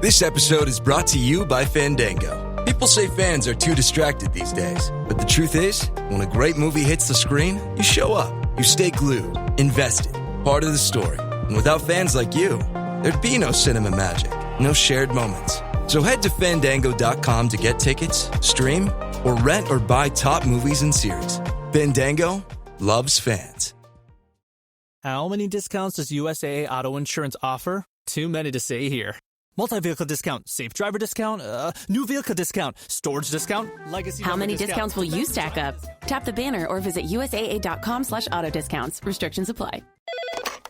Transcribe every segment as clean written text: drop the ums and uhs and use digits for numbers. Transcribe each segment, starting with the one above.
This episode is brought to you by Fandango. People say fans are too distracted these days, but the truth is, when a great movie hits the screen, you show up. You stay glued, invested, part of the story. And without fans like you, there'd be no cinema magic, no shared moments. So head to Fandango.com to get tickets, stream, or rent or buy top movies and series. Fandango loves fans. How many discounts does USAA Auto Insurance offer? Too many to say here. Multi-vehicle discount, safe driver discount, new vehicle discount, storage discount, legacy. How many discounts will you stack up? Tap the banner or visit USAA.com/auto discounts. Restrictions apply.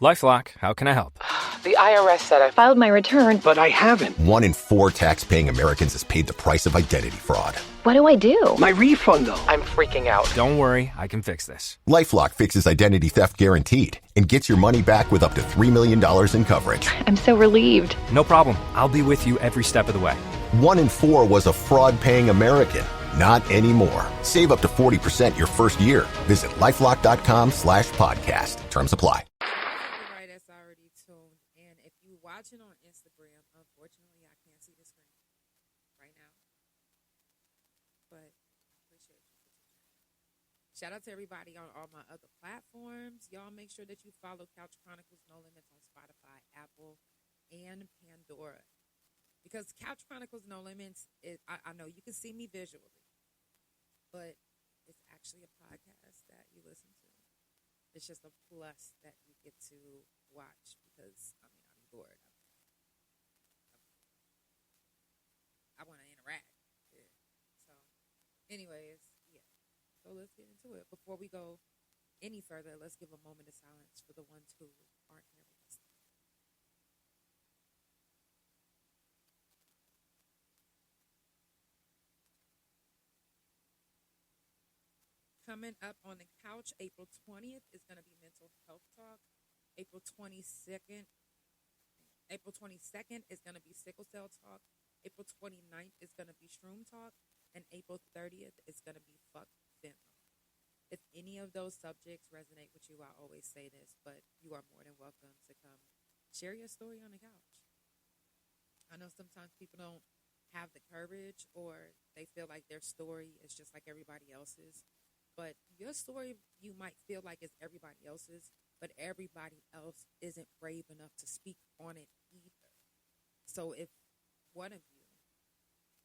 LifeLock, how can I help? The IRS said I filed my return, but I haven't. 1 in 4 tax-paying Americans has paid the price of identity fraud. What do I do? My refund, though. I'm freaking out. Don't worry, I can fix this. LifeLock fixes identity theft guaranteed and gets your money back with up to $3 million in coverage. I'm so relieved. No problem. I'll be with you every step of the way. 1 in 4 was a fraud-paying American. Not anymore. Save up to 40% your first year. Visit LifeLock.com/podcast. Terms apply. That's already tuned. And if you're watching on Instagram, unfortunately, I can't see the screen right now. But I appreciate you. Shout out to everybody on all my other platforms. Y'all make sure that you follow Couch Chronicles No Limits on Spotify, Apple, and Pandora. Because Couch Chronicles No Limits, I know you can see me visually, but it's actually a podcast that you listen to. It's just a plus that you get to watch because, I'm bored. I want to interact. Yeah. So, anyways, yeah. So let's get into it. Before we go any further, let's give a moment of silence for the ones who aren't here with us. Coming up on the couch, April 20th is going to be Mental Health Talk. April 22nd is going to be Sickle Cell Talk. April 29th is going to be Shroom Talk. And April 30th is going to be Fuck Fentanyl. If any of those subjects resonate with you, I always say this, but you are more than welcome to come share your story on the couch. I know sometimes people don't have the courage or they feel like their story is just like everybody else's. But your story, you might feel like it's everybody else's, but everybody else isn't brave enough to speak on it either. So if one of you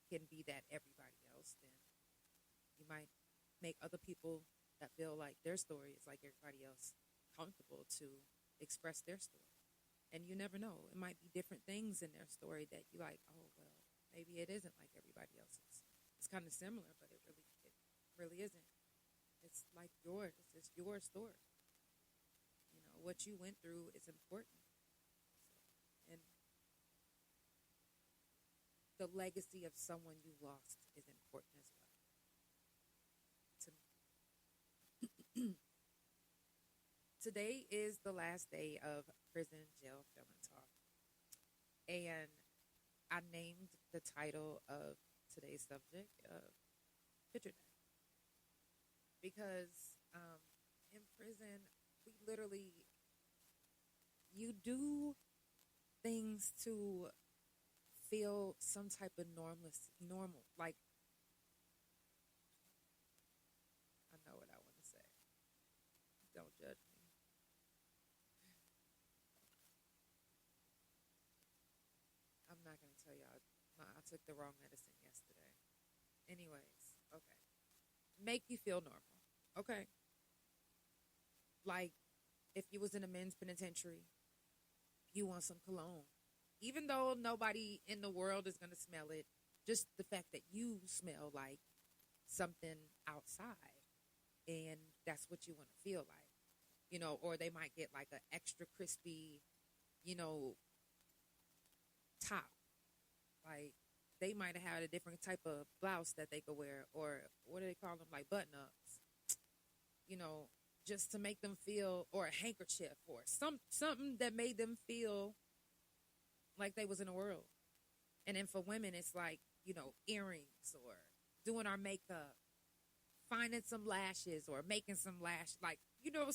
can be that everybody else, then you might make other people that feel like their story is like everybody else comfortable to express their story. And you never know. It might be different things in their story that you like, oh, well, maybe it isn't like everybody else's. It's kind of similar, but it really isn't. It's like yours. It's your story. You know, what you went through is important. And the legacy of someone you lost is important as well. To me. Today is the last day of prison jail Felon Talk. And I named the title of today's subject Picture Day. Because in prison, we literally, you do things to feel some type of normal, like, I know what I want to say. Don't judge me. I'm not going to tell y'all, I took the wrong medicine yesterday. Anyways, okay. Make you feel normal. Okay. Like if you was in a men's penitentiary, you want some cologne. Even though nobody in the world is going to smell it, just the fact that you smell like something outside and that's what you want to feel like. You know, or they might get like an extra crispy, you know, top. Like they might have had a different type of blouse that they could wear, or what do they call them, like button-ups, you know, just to make them feel, or a handkerchief, or something that made them feel like they was in the world. And then for women, it's like, you know, earrings, or doing our makeup, finding some lashes, or making some lash, like, you know,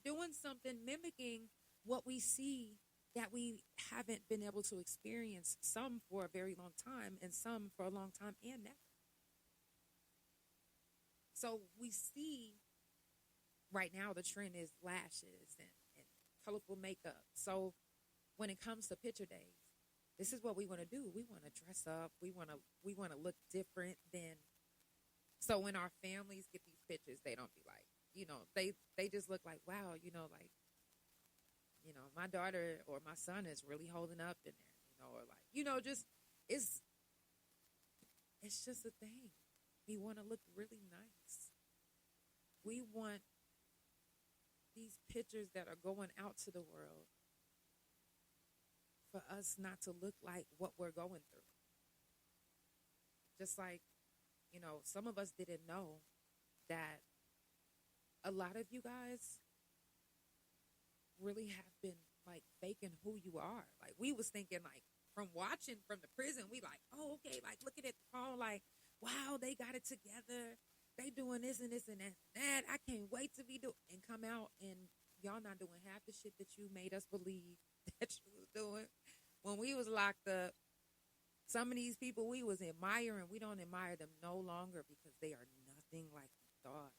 doing something, mimicking what we see that we haven't been able to experience, some for a very long time and some for a long time and never. So we see right now the trend is lashes and colorful makeup. So when it comes to picture days, this is what we want to do. We want to dress up. We want to look different than. So when our families get these pictures, they don't be like, they just look like, wow, like, my daughter or my son is really holding up in there, or like, just it's just a thing. We want to look really nice. We want these pictures that are going out to the world for us not to look like what we're going through. Just like, some of us didn't know that a lot of you guys really have been like faking who you are. Like, we was thinking, like, from watching from the prison, we like, oh, okay, like looking at the phone, like, wow, they got it together. They doing this and this and that and that. I can't wait to be doing, and come out and y'all not doing half the shit that you made us believe that you was doing when we was locked up. Some of these people we was admiring, we don't admire them no longer because they are nothing like we thought.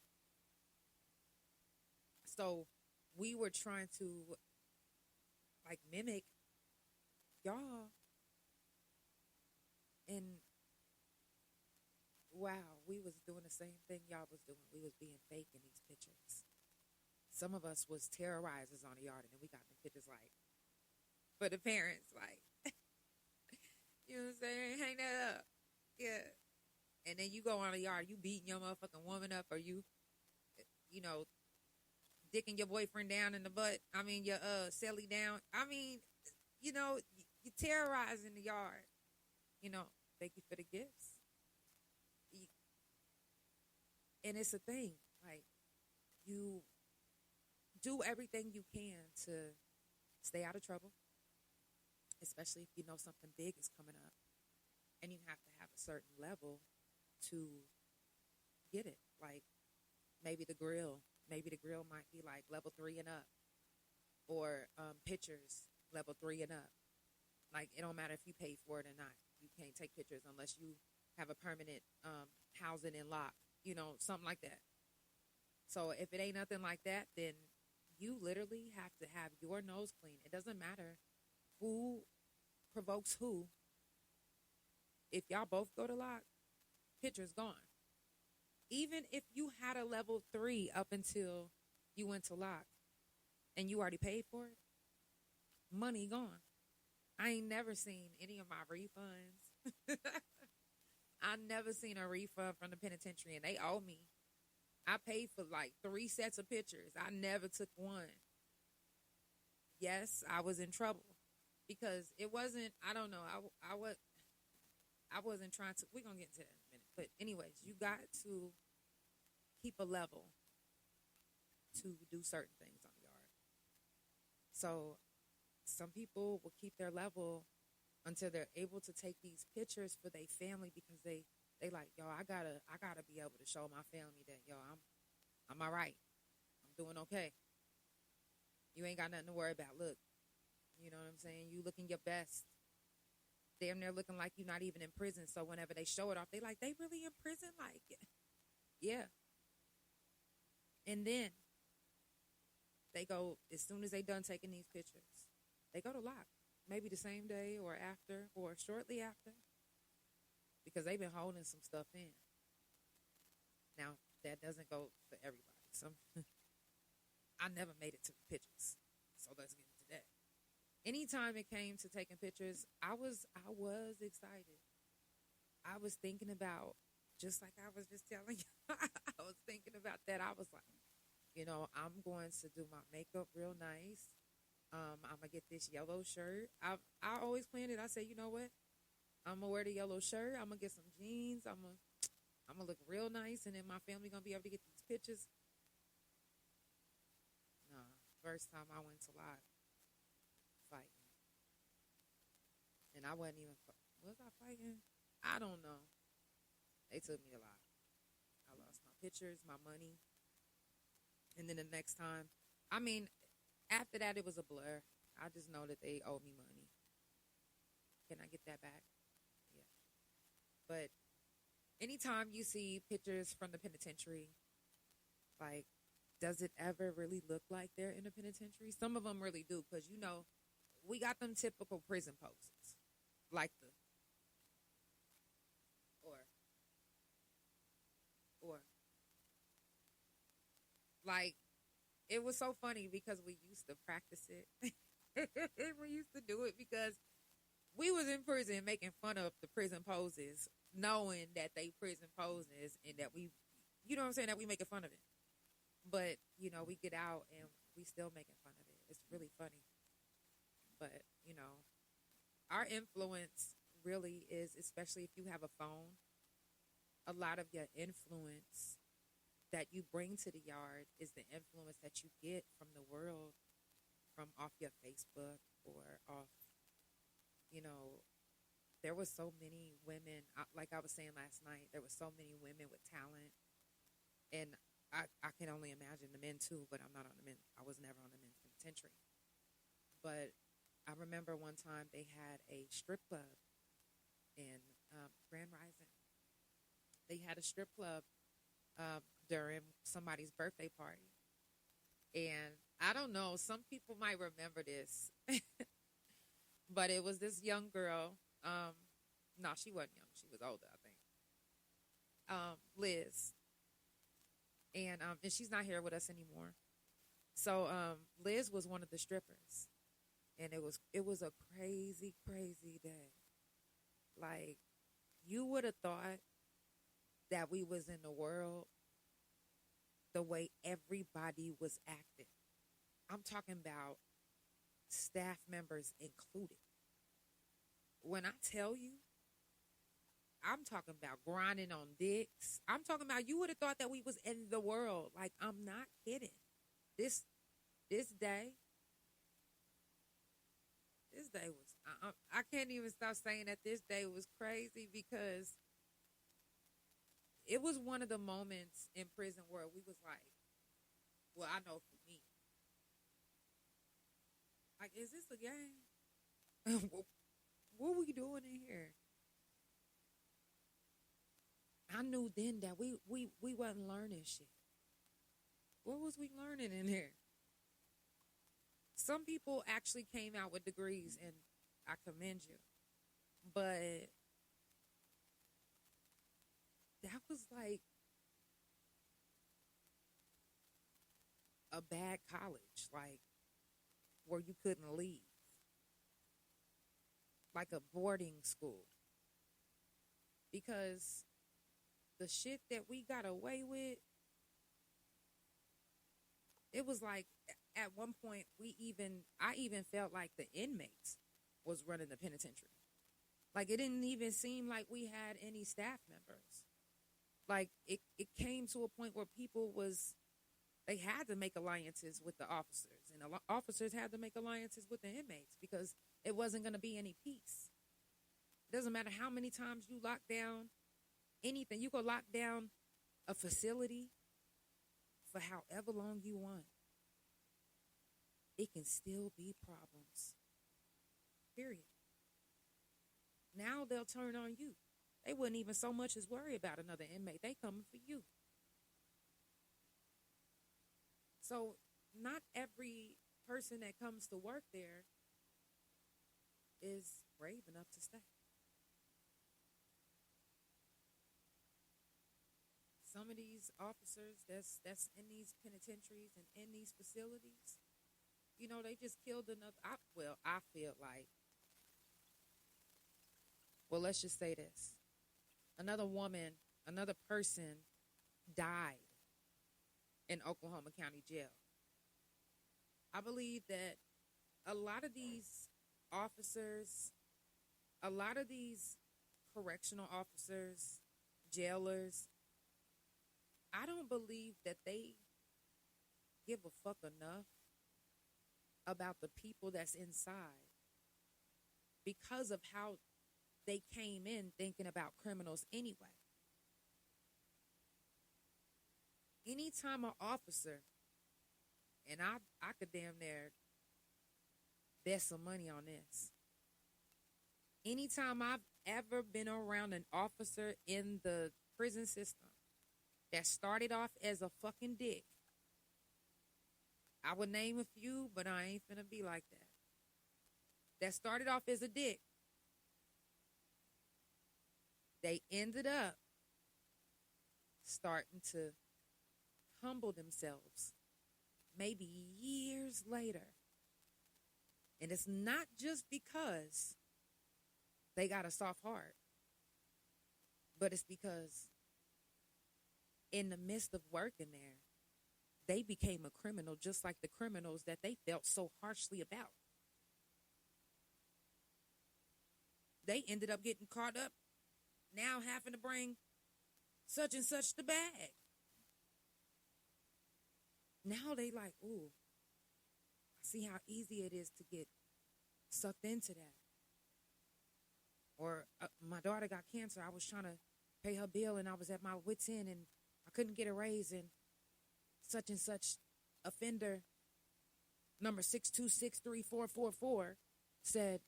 So we were trying to like mimic y'all, and wow, we was doing the same thing y'all was doing. We was being fake in these pictures. Some of us was terrorizers on the yard, and then we got the pictures like for the parents, like, you know what I'm saying? Hang that up. Yeah. And then you go on the yard, you beating your motherfucking woman up, or you dicking your boyfriend down in the butt. I mean, your celly down. I mean, you terrorizing the yard. Thank you for the gifts. And it's a thing. Like, you do everything you can to stay out of trouble, especially if you know something big is coming up. And you have to have a certain level to get it. Like, maybe the grill might be like level 3 and up, or pictures level 3 and up. Like, it don't matter if you pay for it or not. You can't take pictures unless you have a permanent housing and lock, something like that. So if it ain't nothing like that, then you literally have to have your nose clean. It doesn't matter who provokes who. If y'all both go to lock, picture's gone. Even if you had a level 3 up until you went to lock and you already paid for it, money gone. I ain't never seen any of my refunds. I never seen a refund from the penitentiary, and they owe me. I paid for like 3 sets of pictures. I never took one. Yes, I was in trouble because it wasn't, I don't know, I wasn't trying to, we're going to get into that in a minute. But anyways, you got to keep a level to do certain things on the yard. So some people will keep their level until they're able to take these pictures for their family, because they like, yo, I gotta be able to show my family that, yo, I'm all right. I'm doing okay. You ain't got nothing to worry about. Look, you know what I'm saying? You looking your best. Damn, they're looking like you're not even in prison. So whenever they show it off, they like, they really in prison? Like, yeah. And then they go, as soon as they done taking these pictures, they go to lock. Maybe the same day or after or shortly after, because they've been holding some stuff in. Now, that doesn't go for everybody. I never made it to the pictures. So let's get into that. Anytime it came to taking pictures, I was excited. I was thinking about, just like I was just telling you, I was thinking about that. I was like, I'm going to do my makeup real nice. I'm going to get this yellow shirt. I always planned it. I said, you know what? I'm going to wear the yellow shirt. I'm going to get some jeans. I'm going to look real nice, and then my family going to be able to get these pictures. No, first time I went to live, fighting. And I wasn't even, was I fighting? I don't know. They took me a lot. I lost my pictures, my money. And then the next time, after that, it was a blur. I just know that they owe me money. Can I get that back? Yeah. But anytime you see pictures from the penitentiary, like, does it ever really look like they're in a penitentiary? Some of them really do, because, you know, we got them typical prison poses. Like the, like, it was so funny because we used to practice it. We used to do it because we was in prison making fun of the prison poses, knowing that they prison poses and that we, you know what I'm saying, that we making fun of it. But, you know, we get out and we still making fun of it. It's really funny. But, you know, our influence really is, especially if you have a phone, a lot of your influence that you bring to the yard is the influence that you get from the world, from off your Facebook or off, you know, there was so many women, like I was saying last night, there was so many women with talent. And I can only imagine the men too, but I'm not on the men. I was never on the men's penitentiary. But I remember one time they had a strip club in Grand Rising. They had a strip club during somebody's birthday party. And I don't know, some people might remember this, but it was this young girl. No, she wasn't young. She was older, I think. Liz. And she's not here with us anymore. So Liz was one of the strippers. And it was a crazy, crazy day. Like, you would have thought that we was in the world the way everybody was acting. I'm talking about staff members included. When I tell you, I'm talking about grinding on dicks. I'm talking about, you would have thought that we was in the world. Like, I'm not kidding. This day was, I can't even stop saying that this day was crazy, because it was one of the moments in prison where we was like, well, I know for me, like, is this a game? What we doing in here? I knew then that we wasn't learning shit. What was we learning in here? Some people actually came out with degrees, and I commend you. But that was like a bad college, like, where you couldn't leave. Like a boarding school. Because the shit that we got away with, it was like, at one point, I even felt like the inmates was running the penitentiary. Like, it didn't even seem like we had any staff members. Like, it came to a point where they had to make alliances with the officers, and the officers had to make alliances with the inmates, because it wasn't going to be any peace. It doesn't matter how many times you lock down anything. You could lock down a facility for however long you want. It can still be problems. Period. Now they'll turn on you. They wouldn't even so much as worry about another inmate. They coming for you. So not every person that comes to work there is brave enough to stay. Some of these officers that's in these penitentiaries and in these facilities, you know, they just killed another. I feel like, well, let's just say this. Another person died in Oklahoma County Jail. I believe that a lot of these officers, a lot of these correctional officers, jailers, I don't believe that they give a fuck enough about the people that's inside, because of how they came in thinking about criminals anyway. Anytime an officer, and I could damn near bet some money on this. Anytime I've ever been around an officer in the prison system that started off as a fucking dick, I would name a few, but I ain't finna be like that. That started off as a dick. They ended up starting to humble themselves maybe years later. And it's not just because they got a soft heart, but it's because in the midst of working there, they became a criminal just like the criminals that they felt so harshly about. They ended up getting caught up, now having to bring such and such the bag. Now they like, ooh, I see how easy it is to get sucked into that. Or my daughter got cancer. I was trying to pay her bill and I was at my wit's end and I couldn't get a raise, and such offender number 6263444 said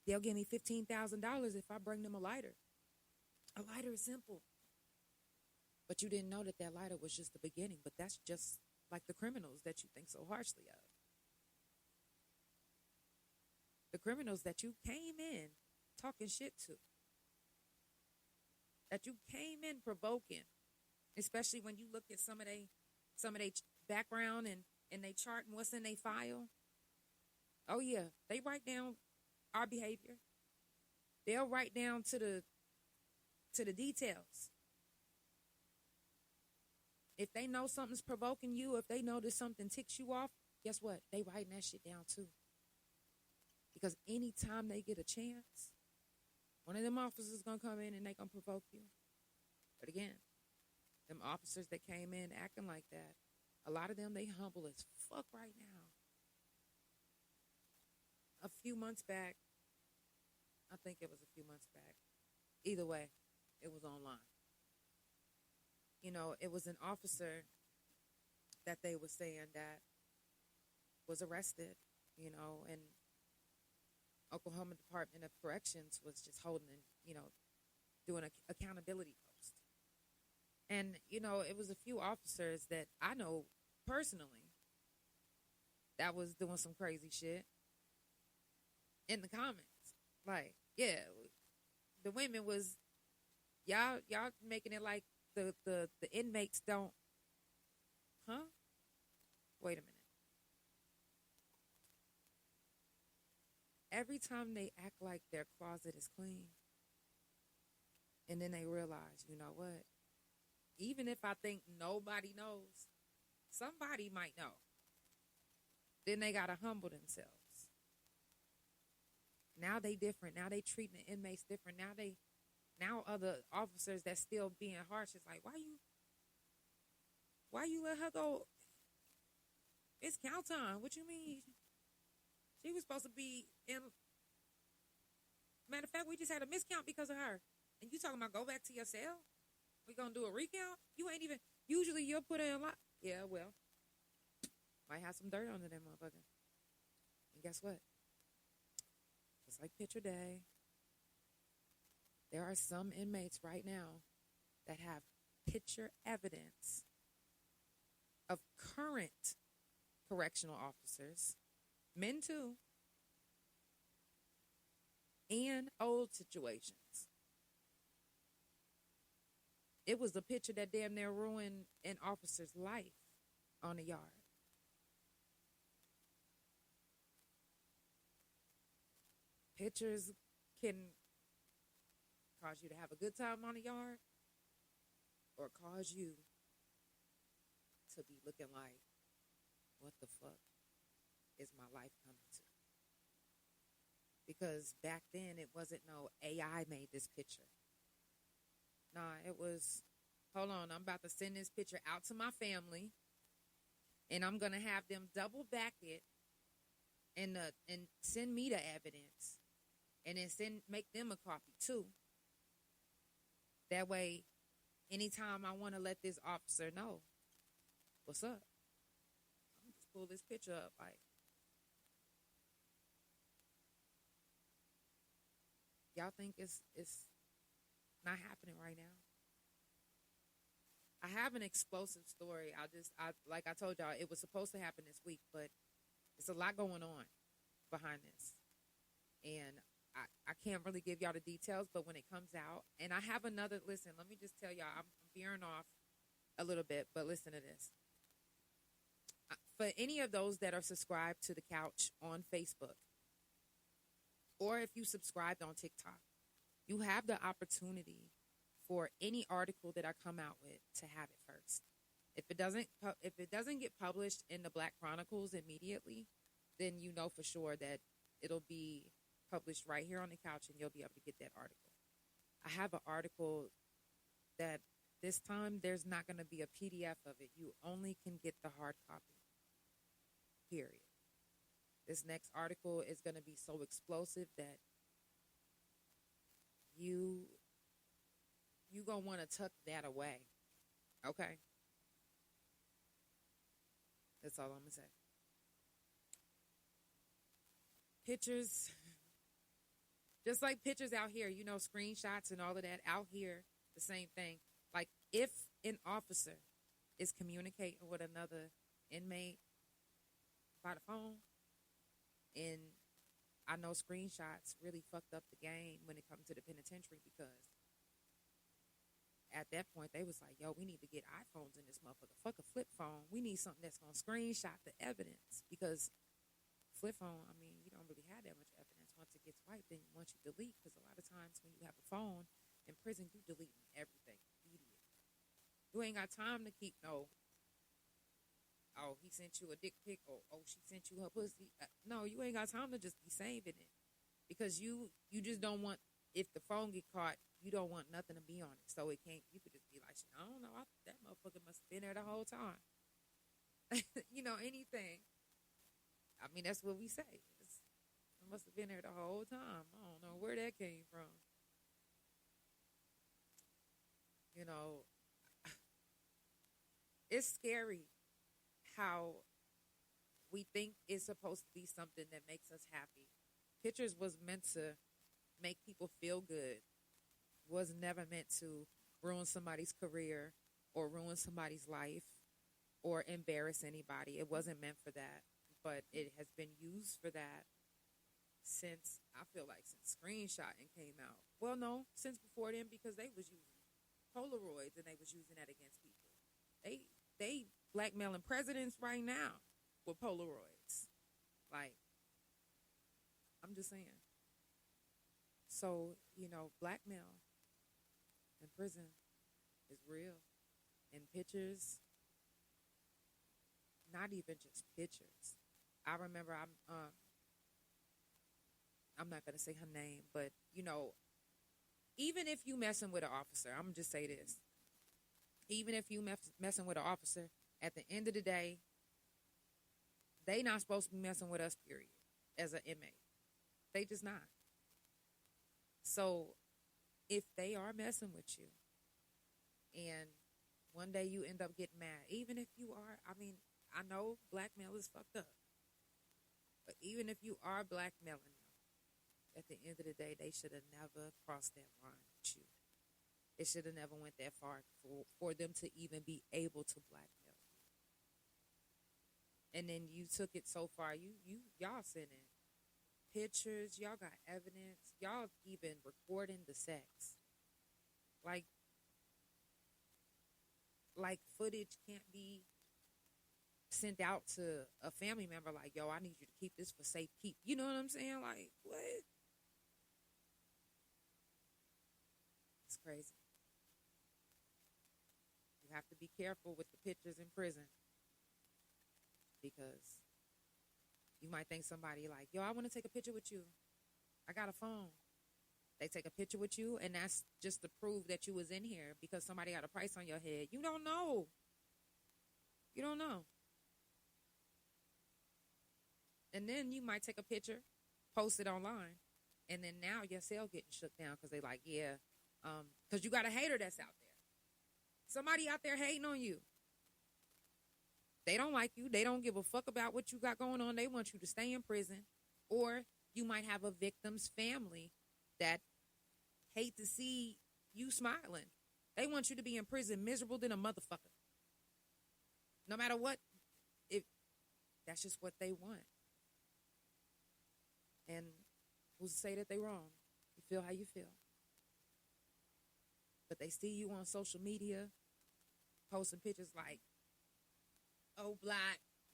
they'll give me $15,000 if I bring them a lighter. A lighter is simple. But you didn't know that that lighter was just the beginning. But that's just like the criminals that you think so harshly of. The criminals that you came in talking shit to. That you came in provoking. Especially when you look at some of their background and they chart and what's in their file. Oh yeah, they write down our behavior. They'll write down to the details. If they know something's provoking you, if they know that something ticks you off, guess what? They writing that shit down too. Because anytime they get a chance, one of them officers is going to come in and they going to provoke you. But again, them officers that came in acting like that, a lot of them, they humble as fuck right now. A few months back, I think it was a few months back. Either way, it was online. You know, it was an officer that they were saying that was arrested, you know, and Oklahoma Department of Corrections was just holding, you know, doing an accountability post. And, you know, it was a few officers that I know personally that was doing some crazy shit in the comments. Like, yeah, the women was, y'all making it like the inmates don't, huh? Wait a minute. Every time they act like their closet is clean, and then they realize, you know what? Even if I think nobody knows, somebody might know. Then they got to humble themselves. Now they different. Now they treating the inmates different. Now other officers that's still being harsh is like, why you let her go? It's count time. What you mean? She was supposed to be in. Matter of fact, we just had a miscount because of her. And you talking about go back to your cell? We gonna do a recount? You ain't even. Usually you'll put in a lot. Yeah, well, might have some dirt under that motherfucker. And guess what? Just like picture day, there are some inmates right now that have picture evidence of current correctional officers, men too, and old situations. It was a picture that damn near ruined an officer's life on the yard. Pictures can cause you to have a good time on the yard or cause you to be looking like, what the fuck is my life coming to? Because back then it wasn't no AI made this picture. Nah, it was, hold on, I'm about to send this picture out to my family and I'm going to have them double back it and send me the evidence and then make them a copy too. That way, anytime I want to let this officer know, what's up? I'm just pull this picture up like, y'all think it's not happening right now? I have an explosive story. Like I told y'all, it was supposed to happen this week, but it's a lot going on behind this. And I can't really give y'all the details, but when it comes out, and I have another, listen, let me just tell y'all, I'm veering off a little bit, but listen to this. For any of those that are subscribed to The Couch on Facebook, or if you subscribed on TikTok, you have the opportunity for any article that I come out with to have it first. If it doesn't get published in the Black Chronicles immediately, then you know for sure that it'll be published right here on The Couch, and you'll be able to get that article. I have an article that this time there's not going to be a PDF of it. You only can get the hard copy. Period. This next article is going to be so explosive that you going to want to tuck that away. Okay? That's all I'm going to say. Pictures, just like pictures out here, you know, screenshots and all of that out here, the same thing. Like if an officer is communicating with another inmate by the phone, and I know screenshots really fucked up the game when it comes to the penitentiary, because at that point they was like, yo, we need to get iPhones in this motherfucker. Fuck a flip phone. We need something that's going to screenshot the evidence, because flip phone, I mean, you don't really have that much evidence. Once it gets wiped, then once you delete, because a lot of times when you have a phone in prison, you delete everything immediately. You ain't got time to keep no, oh, he sent you a dick pic, or oh, she sent you her pussy. No, you ain't got time to just be saving it, because you just don't want, if the phone get caught, you don't want nothing to be on it. So it can't, you could just be like, I don't know, that motherfucker must have been there the whole time. You know, anything. I mean, that's what we say. It must have been there the whole time. I don't know where that came from. You know, it's scary how we think it's supposed to be something that makes us happy. Pictures was meant to make people feel good. Was never meant to ruin somebody's career or ruin somebody's life or embarrass anybody. It wasn't meant for that. But it has been used for that since, I feel like, since screenshotting came out. Well, no, since before then, because they was using Polaroids and they was using that against people. They blackmailing presidents right now with Polaroids. Like, I'm just saying. So, you know, blackmail in prison is real. And pictures, not even just pictures. I remember, I'm not going to say her name, but, you know, even if you messing with an officer, I'm going to just say this. Even if you messing with an officer, at the end of the day, they not supposed to be messing with us, period, as an inmate. They just not. So if they are messing with you and one day you end up getting mad, even if you are, I mean, I know blackmail is fucked up. But even if you are blackmailing them, at the end of the day, they should have never crossed that line with you. It should have never went that far for them to even be able to blackmail you. And then you took it so far. Y'all sending pictures. Y'all got evidence. Y'all even recording the sex. Like footage can't be sent out to a family member like, yo, I need you to keep this for safe keep. You know what I'm saying? Like, what? It's crazy. You have to be careful with the pictures in prison, because you might think somebody like, yo, I want to take a picture with you. I got a phone. They take a picture with you, and that's just to prove that you was in here because somebody got a price on your head. You don't know. You don't know. And then you might take a picture, post it online, and then now your cell getting shut down because they like, yeah, because you got a hater that's out there. Somebody out there hating on you. They don't like you. They don't give a fuck about what you got going on. They want you to stay in prison. Or you might have a victim's family that hate to see you smiling. They want you to be in prison miserable than a motherfucker. No matter what, that's just what they want. And who's to say that they wrong? You feel how you feel. But they see you on social media posting pictures like O Block,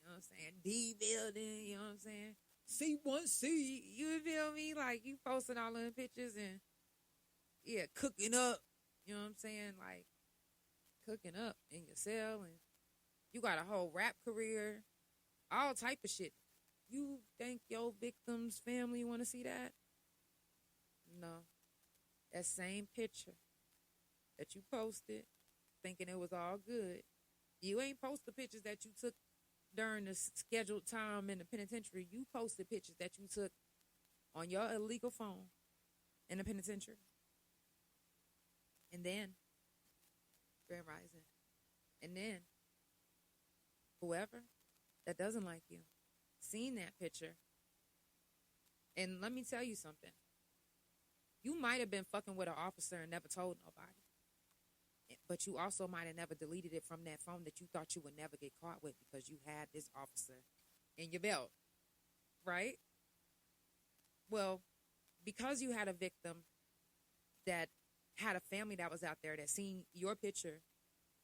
you know what I'm saying, D Building, you know what I'm saying, C1C, you feel me? Like, you posting all them pictures and, yeah, cooking up, you know what I'm saying? Like, cooking up in your cell, and you got a whole rap career, all type of shit. You think your victim's family want to see that? No. That same picture that you posted, thinking it was all good, you ain't post the pictures that you took during the scheduled time in the penitentiary. You posted pictures that you took on your illegal phone in the penitentiary. And then, Grand Rising, and then whoever that doesn't like you seen that picture. And let me tell you something. You might have been fucking with an officer and never told nobody. But you also might have never deleted it from that phone that you thought you would never get caught with because you had this officer in your belt, right? Well, because you had a victim that had a family that was out there that seen your picture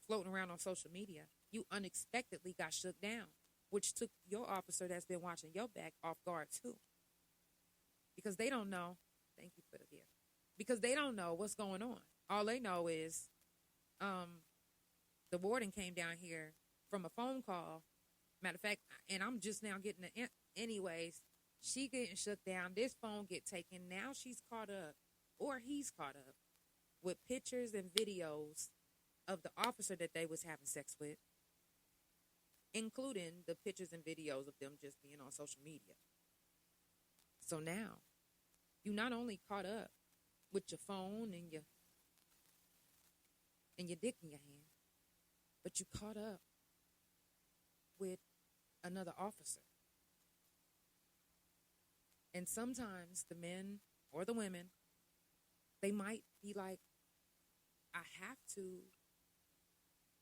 floating around on social media, you unexpectedly got shook down, which took your officer that's been watching your back off guard too. Because they don't know, thank you for the gift, because they don't know what's going on. All they know is the warden came down here from a phone call. Matter of fact, and I'm just now getting it. Anyways, she getting shook down. This phone get taken. Now she's caught up, or he's caught up, with pictures and videos of the officer that they was having sex with, including the pictures and videos of them just being on social media. So now, you not only caught up with your phone and your dick in your hand, but you caught up with another officer. And sometimes the men or the women, they might be like, I have to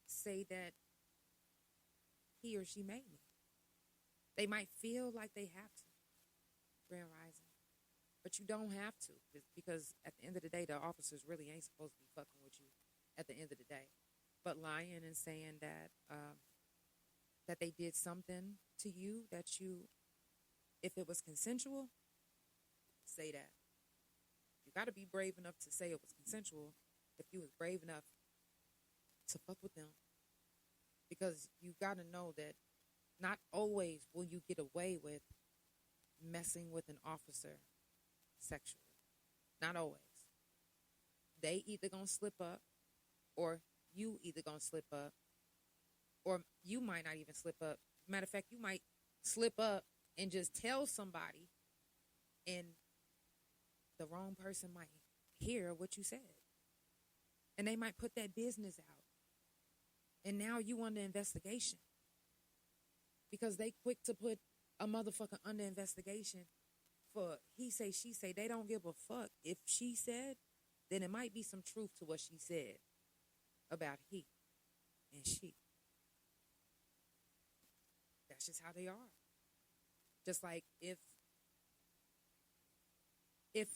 say that he or she made me. They might feel like they have to, Grand Rising. But you don't have to, because at the end of the day, the officers really ain't supposed to be fucking with you at the end of the day. But lying and saying that that they did something to you, that you, if it was consensual, say that. You got to be brave enough to say it was consensual if you was brave enough to fuck with them. Because you got to know that not always will you get away with messing with an officer sexually. Not always. They either gonna slip up, or you either gonna slip up, or you might not even slip up. Matter of fact, you might slip up and just tell somebody, and the wrong person might hear what you said. And they might put that business out. And now you under investigation. Because they quick to put a motherfucker under investigation for he say, she say. They don't give a fuck. If she said, then it might be some truth to what she said about he and she. That's just how they are. Just like if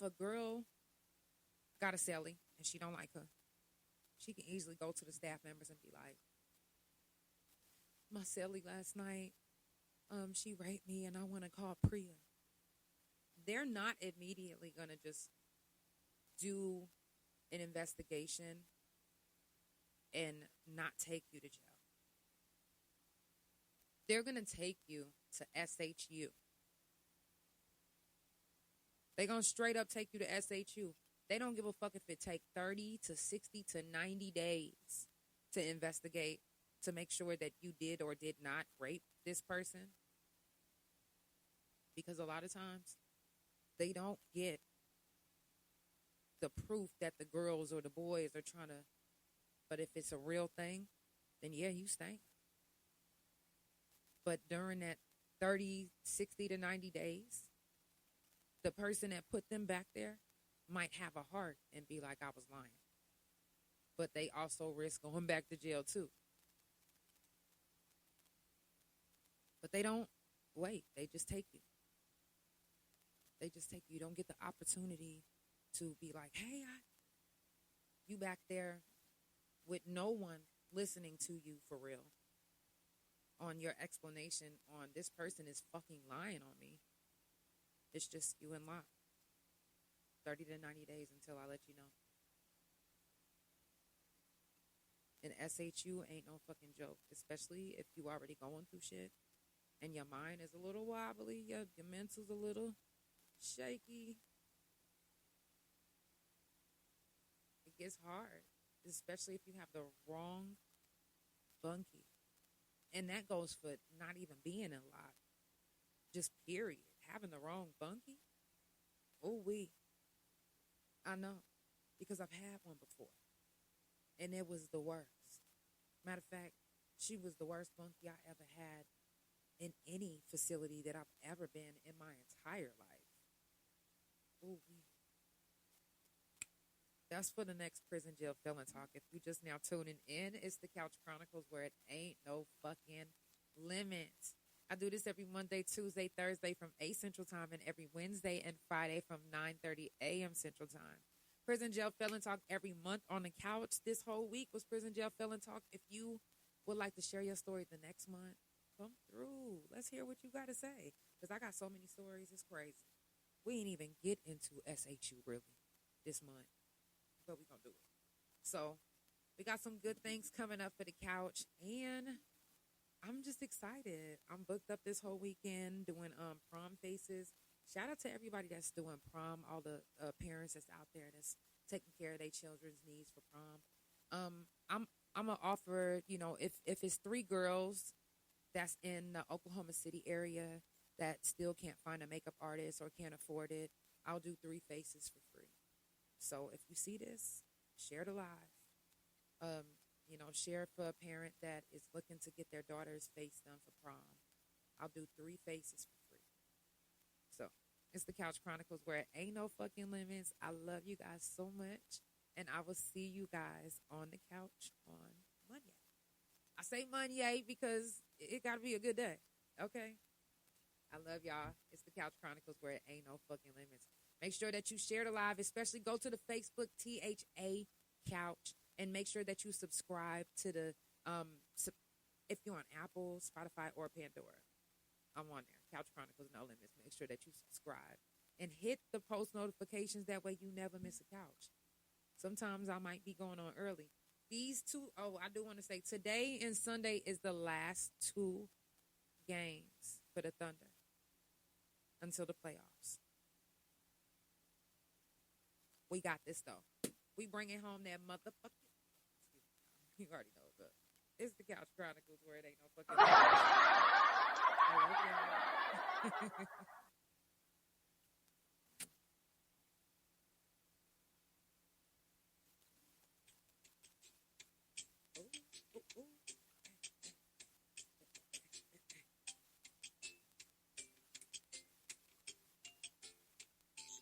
a girl got a cellie and she don't like her, she can easily go to the staff members and be like, my cellie last night, she raped me and I want to call Priya. They're not immediately going to just do an investigation and not take you to jail. They're going to take you to SHU. They're going to straight up take you to SHU. They don't give a fuck if it take 30 to 60 to 90 days to investigate, to make sure that you did or did not rape this person. Because a lot of times, they don't get the proof that the girls or the boys are trying to, but if it's a real thing, then yeah, you stink. But during that 30, 60 to 90 days, the person that put them back there might have a heart and be like, I was lying. But they also risk going back to jail too. But they don't wait. They just take you. They just take you. You don't get the opportunity to be like, hey, you back there with no one listening to you for real on your explanation on this person is fucking lying on me. It's just you and lock. 30 to 90 days until I let you know. And SHU ain't no fucking joke, especially if you already going through shit and your mind is a little wobbly, your mental's a little shaky. It gets hard, especially if you have the wrong bunkie. And that goes for not even being in lock, just period. Having the wrong bunkie, I know, because I've had one before, and it was the worst. Matter of fact, she was the worst bunkie I ever had in any facility that I've ever been in my entire life. That's for the next prison jail felon talk. If you just now tuning in, it's the Couch Chronicles, where it ain't no fucking limit. I do this every Monday, Tuesday, Thursday from 8 Central Time, and every Wednesday and Friday from 9:30 a.m. Central Time. Prison Jail Felon Talk every month on the couch. This whole week was Prison Jail Felon Talk. If you would like to share your story the next month, come through. Let's hear what you got to say, because I got so many stories. It's crazy. We ain't even get into SHU really this month, but we going to do it. So we got some good things coming up for the couch, and I'm just excited. I'm booked up this whole weekend doing prom faces. Shout out to everybody that's doing prom, all the parents that's out there that's taking care of their children's needs for prom. I'm gonna offer, if it's 3 girls that's in the Oklahoma City area that still can't find a makeup artist or can't afford it, I'll do 3 faces for free. So if you see this, share the live. Share for a parent that is looking to get their daughter's face done for prom. I'll do 3 faces for free. So it's the Couch Chronicles, where it ain't no fucking limits. I love you guys so much, and I will see you guys on the couch on Monday. I say Monday because it got to be a good day, okay? I love y'all. It's the Couch Chronicles, where it ain't no fucking limits. Make sure that you share the live, especially go to the Facebook THA Couch, and make sure that you subscribe to the, if you're on Apple, Spotify, or Pandora. I'm on there. Couch Chronicles No Limits. Make sure that you subscribe and hit the post notifications. That way you never miss a couch. Sometimes I might be going on early. These 2, I do want to say, today and Sunday is the last 2 games for the Thunder until the playoffs. We got this, though. We bringing home that motherfucking... You already know, but it's the Couch Chronicles, where it ain't no fucking... I love y'all.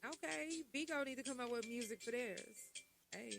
Okay, Bigo need to come up with music for theirs. Hey.